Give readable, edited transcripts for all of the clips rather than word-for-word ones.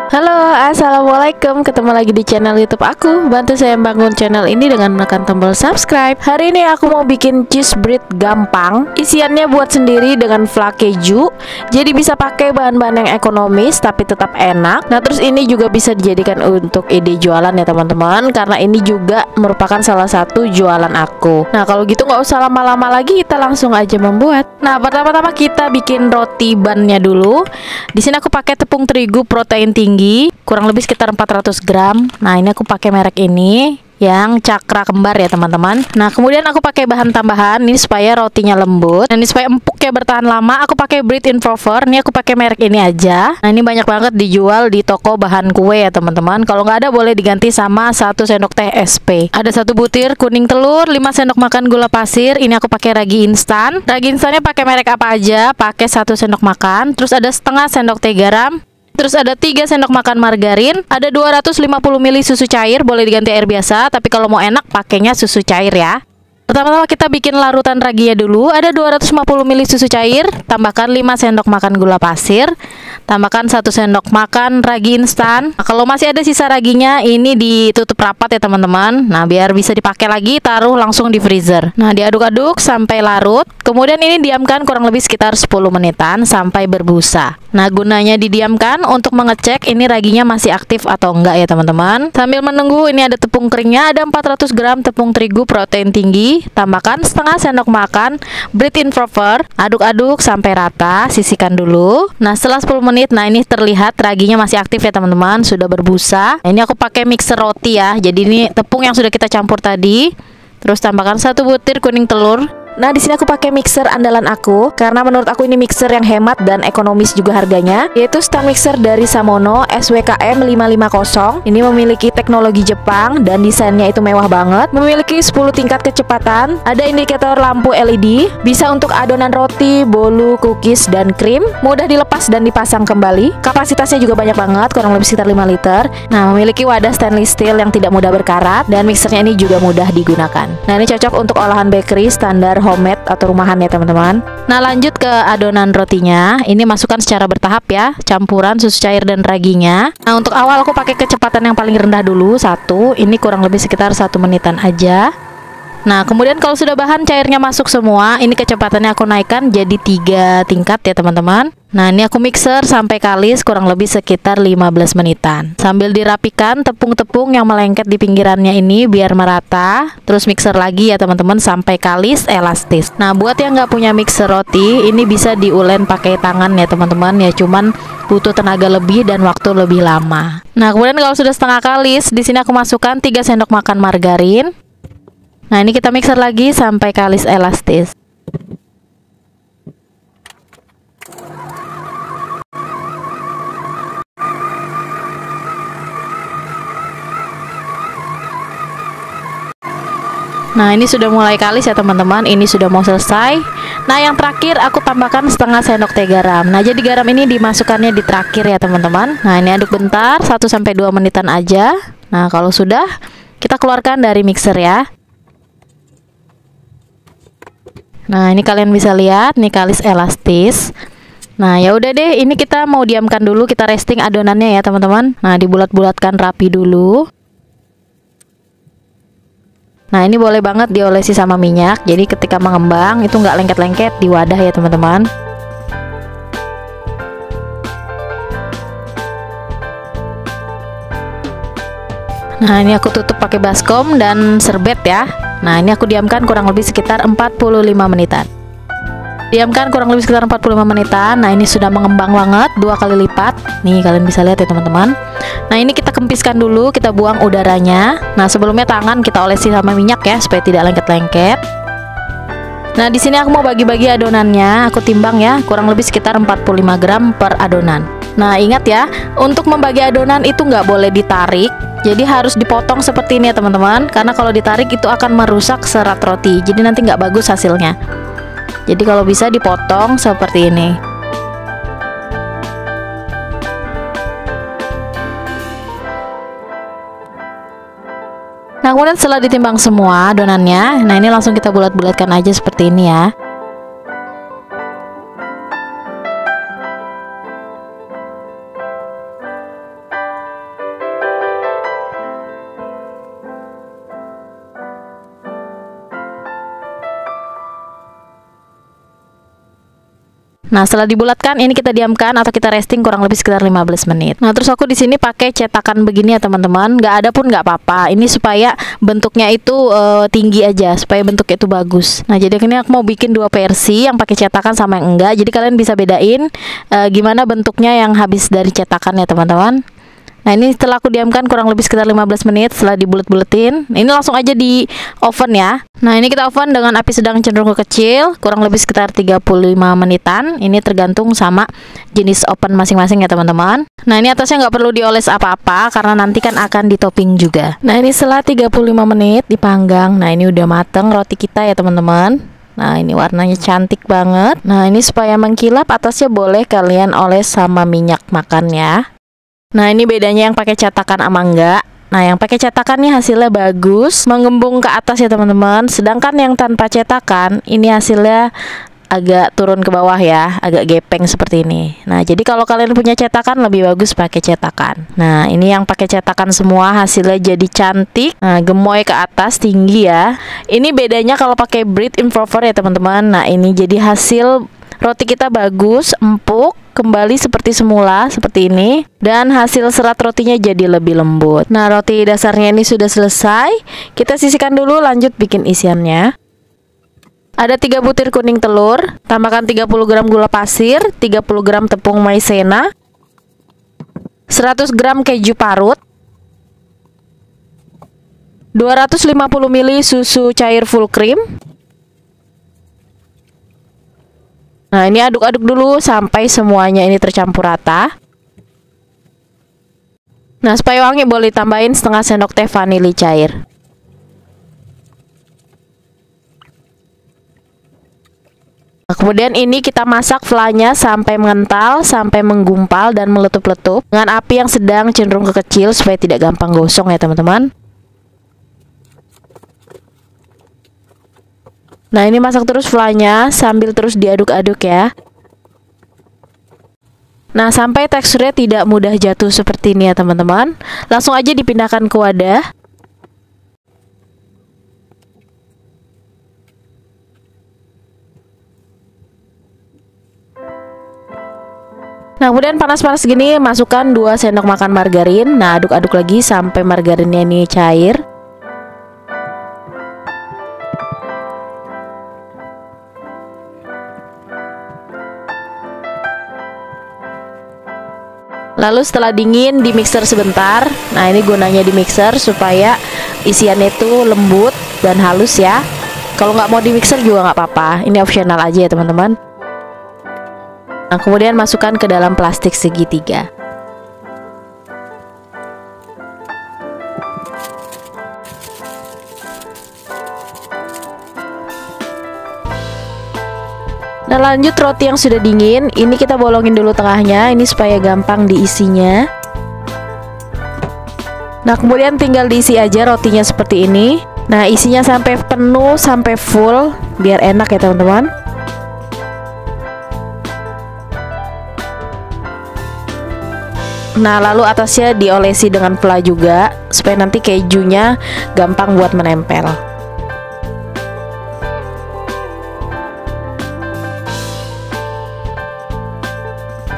Halo, assalamualaikum. Ketemu lagi di channel YouTube aku. Bantu saya bangun channel ini dengan menekan tombol subscribe. Hari ini aku mau bikin cheese bread gampang. Isiannya buat sendiri dengan flak keju. Jadi bisa pakai bahan-bahan yang ekonomis tapi tetap enak. Nah, terus ini juga bisa dijadikan untuk ide jualan ya teman-teman, karena ini juga merupakan salah satu jualan aku. Nah, kalau gitu nggak usah lama-lama lagi, kita langsung aja membuat. Nah, pertama-tama kita bikin roti bannya dulu. Di sini aku pakai tepung terigu protein tinggi, kurang lebih sekitar 400 gram. Nah, ini aku pakai merek ini yang cakra kembar ya teman-teman. Nah, kemudian aku pakai bahan tambahan ini supaya rotinya lembut dan ini supaya empuknya bertahan lama. Aku pakai bread improver. Ini aku pakai merek ini aja. Nah, ini banyak banget dijual di toko bahan kue ya teman-teman. Kalau nggak ada boleh diganti sama 1 sendok teh SP. Ada 1 butir kuning telur, 5 sendok makan gula pasir. Ini aku pakai ragi instan. Ragi instannya pakai merek apa aja? Pakai 1 sendok makan. Terus ada setengah sendok teh garam. Terus ada 3 sendok makan margarin, ada 250 ml susu cair, boleh diganti air biasa, tapi kalau mau enak pakainya susu cair ya. Pertama-tama kita bikin larutan raginya dulu. Ada 250 ml susu cair, tambahkan 5 sendok makan gula pasir, tambahkan 1 sendok makan ragi instan. Nah, kalau masih ada sisa raginya, ini ditutup rapat ya teman-teman. Nah, biar bisa dipakai lagi, taruh langsung di freezer. Nah, diaduk-aduk sampai larut. Kemudian ini diamkan kurang lebih sekitar 10 menitan sampai berbusa. Nah, gunanya didiamkan untuk mengecek ini raginya masih aktif atau enggak ya teman-teman. Sambil menunggu, ini ada tepung keringnya, ada 400 gram tepung terigu protein tinggi. Tambahkan setengah sendok makan bread improver, aduk-aduk sampai rata, sisihkan dulu. Nah, setelah 10 menit, nah ini terlihat raginya masih aktif ya teman-teman, sudah berbusa. Nah, ini aku pakai mixer roti ya. Jadi ini tepung yang sudah kita campur tadi. Terus tambahkan 1 butir kuning telur. Nah, di sini aku pakai mixer andalan aku karena menurut aku ini mixer yang hemat dan ekonomis juga harganya, yaitu stand mixer dari Samono SWKM 550. Ini memiliki teknologi Jepang dan desainnya itu mewah banget. Memiliki 10 tingkat kecepatan, ada indikator lampu LED, bisa untuk adonan roti, bolu, cookies, dan krim. Mudah dilepas dan dipasang kembali. Kapasitasnya juga banyak banget, kurang lebih sekitar 5 liter. Nah, memiliki wadah stainless steel yang tidak mudah berkarat dan mixernya ini juga mudah digunakan. Nah, ini cocok untuk olahan bakery standar homemade atau rumahan ya teman-teman. Nah, lanjut ke adonan rotinya. Ini masukkan secara bertahap ya, campuran susu cair dan raginya. Nah, untuk awal aku pakai kecepatan yang paling rendah dulu, 1. Ini kurang lebih sekitar 1 menitan aja. Nah, kemudian kalau sudah bahan cairnya masuk semua, ini kecepatannya aku naikkan jadi 3 tingkat ya teman-teman. Nah, ini aku mixer sampai kalis kurang lebih sekitar 15 menitan. Sambil dirapikan tepung-tepung yang melengket di pinggirannya ini biar merata. Terus mixer lagi ya teman-teman sampai kalis elastis. Nah, buat yang nggak punya mixer roti, ini bisa diulen pakai tangan ya teman-teman ya. Cuman butuh tenaga lebih dan waktu lebih lama. Nah, kemudian kalau sudah setengah kalis, di sini aku masukkan 3 sendok makan margarin. Nah, ini kita mixer lagi sampai kalis elastis. Nah, ini sudah mulai kalis ya teman-teman. Ini sudah mau selesai. Nah, yang terakhir aku tambahkan setengah sendok teh garam. Nah, jadi garam ini dimasukkannya di terakhir ya teman-teman. Nah, ini aduk bentar 1-2 menitan aja. Nah, kalau sudah, kita keluarkan dari mixer ya. Nah, ini kalian bisa lihat nih kalis elastis. Nah, ya udah deh, ini kita mau diamkan dulu, kita resting adonannya ya teman-teman. Nah, dibulat-bulatkan rapi dulu. Nah, ini boleh banget diolesi sama minyak. Jadi ketika mengembang itu nggak lengket-lengket di wadah ya teman-teman. Nah, ini aku tutup pakai baskom dan serbet ya. Nah, ini aku diamkan kurang lebih sekitar 45 menitan. Diamkan kurang lebih sekitar 45 menitan. Nah, ini sudah mengembang banget, 2 kali lipat. Nih, kalian bisa lihat ya teman-teman. Nah, ini kita kempiskan dulu, kita buang udaranya. Nah, sebelumnya tangan kita olesi sama minyak ya supaya tidak lengket-lengket. Nah, di sini aku mau bagi-bagi adonannya. Aku timbang ya, kurang lebih sekitar 45 gram per adonan. Nah, ingat ya, untuk membagi adonan itu nggak boleh ditarik. Jadi harus dipotong seperti ini ya teman-teman. Karena kalau ditarik itu akan merusak serat roti. Jadi nanti nggak bagus hasilnya. Jadi kalau bisa dipotong seperti ini. Nah, kemudian setelah ditimbang semua adonannya, nah ini langsung kita bulat-bulatkan aja seperti ini ya. Nah, setelah dibulatkan ini kita diamkan atau kita resting kurang lebih sekitar 15 menit. Nah, terus aku di sini pakai cetakan begini ya teman-teman. Nggak ada pun nggak apa-apa. Ini supaya bentuknya itu tinggi aja, supaya bentuknya itu bagus. Nah, jadi ini aku mau bikin dua versi, yang pakai cetakan sama yang enggak. Jadi kalian bisa bedain gimana bentuknya yang habis dari cetakan ya teman-teman. Nah, ini setelah aku diamkan kurang lebih sekitar 15 menit setelah dibulet-buletin. Ini langsung aja di oven ya. Nah, ini kita oven dengan api sedang cenderung ke kecil, kurang lebih sekitar 35 menitan. Ini tergantung sama jenis oven masing-masing ya teman-teman. Nah, ini atasnya nggak perlu dioles apa-apa karena nanti kan akan ditopping juga. Nah, ini setelah 35 menit dipanggang. Nah, ini udah mateng roti kita ya teman-teman. Nah, ini warnanya cantik banget. Nah, ini supaya mengkilap atasnya boleh kalian oles sama minyak makan ya. Nah, ini bedanya yang pakai cetakan sama enggak. Nah, yang pakai cetakan nih hasilnya bagus, mengembung ke atas ya teman-teman. Sedangkan yang tanpa cetakan ini hasilnya agak turun ke bawah ya, agak gepeng seperti ini. Nah, jadi kalau kalian punya cetakan lebih bagus pakai cetakan. Nah, ini yang pakai cetakan semua hasilnya jadi cantik. Nah, gemoy ke atas tinggi ya. Ini bedanya kalau pakai bread improver ya teman-teman. Nah, ini jadi hasil roti kita bagus, empuk, kembali seperti semula, seperti ini. Dan hasil serat rotinya jadi lebih lembut. Nah, roti dasarnya ini sudah selesai. Kita sisihkan dulu, lanjut bikin isiannya. Ada 3 butir kuning telur, tambahkan 30 gram gula pasir, 30 gram tepung maizena, 100 gram keju parut, 250 ml susu cair full cream. Nah, ini aduk-aduk dulu sampai semuanya ini tercampur rata. Nah, supaya wangi boleh tambahin setengah sendok teh vanili cair. Nah, kemudian ini kita masak flanya sampai mengental, sampai menggumpal dan meletup-letup dengan api yang sedang cenderung ke kecil supaya tidak gampang gosong ya teman-teman. Nah, ini masak terus flanya sambil terus diaduk-aduk ya. Nah, sampai teksturnya tidak mudah jatuh seperti ini ya teman-teman. Langsung aja dipindahkan ke wadah. Nah, kemudian panas-panas gini masukkan 2 sendok makan margarin. Nah, aduk-aduk lagi sampai margarinnya ini cair. Lalu setelah dingin di mixer sebentar. Nah, ini gunanya di mixer supaya isiannya itu lembut dan halus ya. Kalau nggak mau di mixer juga nggak apa-apa. Ini opsional aja ya teman-teman. Nah, kemudian masukkan ke dalam plastik segitiga. Nah, lanjut roti yang sudah dingin, ini kita bolongin dulu tengahnya, ini supaya gampang diisinya. Nah, kemudian tinggal diisi aja rotinya seperti ini. Nah, isinya sampai penuh, sampai full, biar enak ya teman-teman. Nah, lalu atasnya diolesi dengan pela juga, supaya nanti kejunya gampang buat menempel.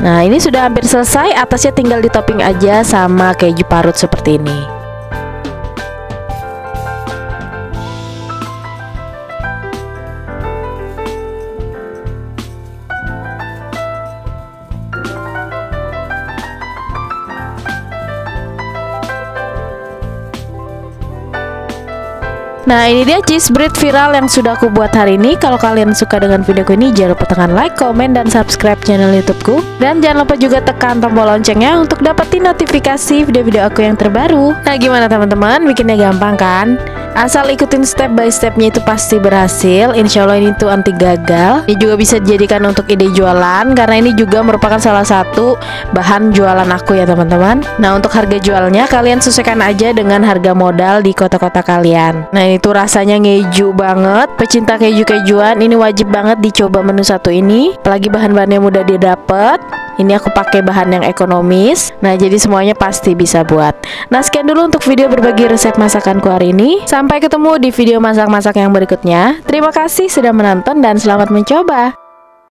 Nah, ini sudah hampir selesai, atasnya tinggal ditopping aja sama keju parut seperti ini. Nah, ini dia cheese bread viral yang sudah aku buat hari ini. Kalau kalian suka dengan videoku ini, jangan lupa tekan like, komen, dan subscribe channel YouTubeku. Dan jangan lupa juga tekan tombol loncengnya untuk dapetin notifikasi video-video aku yang terbaru. Nah, gimana teman-teman? Bikinnya gampang kan? Asal ikutin step by stepnya itu pasti berhasil. Insya Allah ini tuh anti gagal. Ini juga bisa dijadikan untuk ide jualan, karena ini juga merupakan salah satu bahan jualan aku ya teman-teman. Nah, untuk harga jualnya kalian sesuaikan aja dengan harga modal di kota-kota kalian. Nah, itu rasanya ngeju banget. Pecinta keju-kejuan ini wajib banget dicoba menu satu ini. Apalagi bahan-bahannya mudah didapat. Ini aku pakai bahan yang ekonomis. Nah, jadi semuanya pasti bisa buat. Nah, sekian dulu untuk video berbagi resep masakanku hari ini. Sampai ketemu di video masak-masak yang berikutnya. Terima kasih sudah menonton dan selamat mencoba.